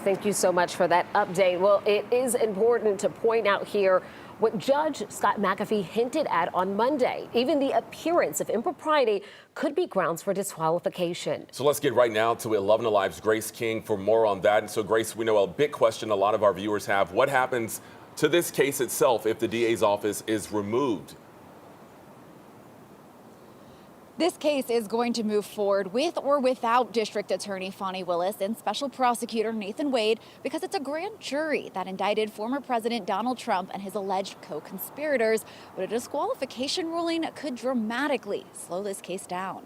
Thank you so much for that update. Well, it is important to point out here what Judge Scott McAfee hinted at on Monday. Even the appearance of impropriety could be grounds for disqualification. So let's get right now to 11 Alive's Grace King for more on that. And so, Grace, we know a big question a lot of our viewers have. What happens to this case itself if the DA's office is removed? This case is going to move forward with or without District Attorney D.A Willis and Special Prosecutor Nathan Wade because it's a grand jury that indicted former President Donald Trump and his alleged co-conspirators. But a disqualification ruling could dramatically slow this case down.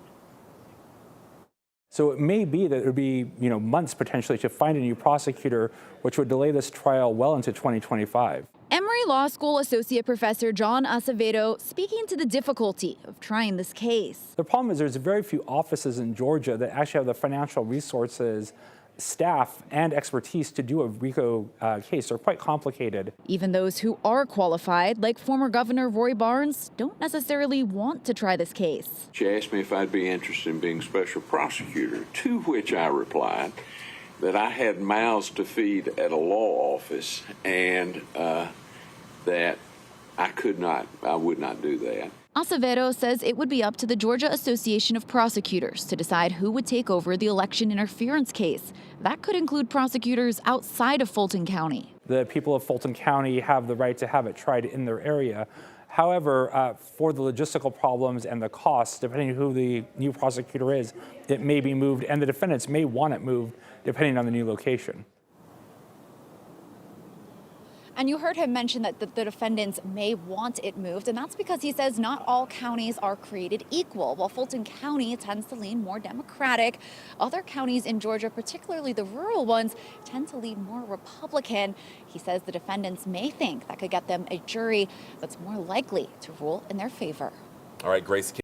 So it may be that it would be, months potentially to find a new prosecutor, which would delay this trial well into 2025. Emory Law School Associate Professor John Acevedo speaking to the difficulty of trying this case. The problem is there's very few offices in Georgia that actually have the financial resources, staff, and expertise to do a RICO case. They're quite complicated. Even those who are qualified, like former Governor Roy Barnes, don't necessarily want to try this case. She asked me if I'd be interested in being special prosecutor, to which I replied that I had mouths to feed at a law office and that I would not do that. Acevedo says it would be up to the Georgia Association of Prosecutors to decide who would take over the election interference case. That could include prosecutors outside of Fulton County. The people of Fulton County have the right to have it tried in their area. However, for the logistical problems and the costs, depending on who the new prosecutor is, it may be moved, and the defendants may want it moved depending on the new location. And you heard him mention that the defendants may want it moved, and that's because he says not all counties are created equal. While Fulton County tends to lean more Democratic, other counties in Georgia, particularly the rural ones, tend to lean more Republican. He says the defendants may think that could get them a jury that's more likely to rule in their favor. All right, Grace King.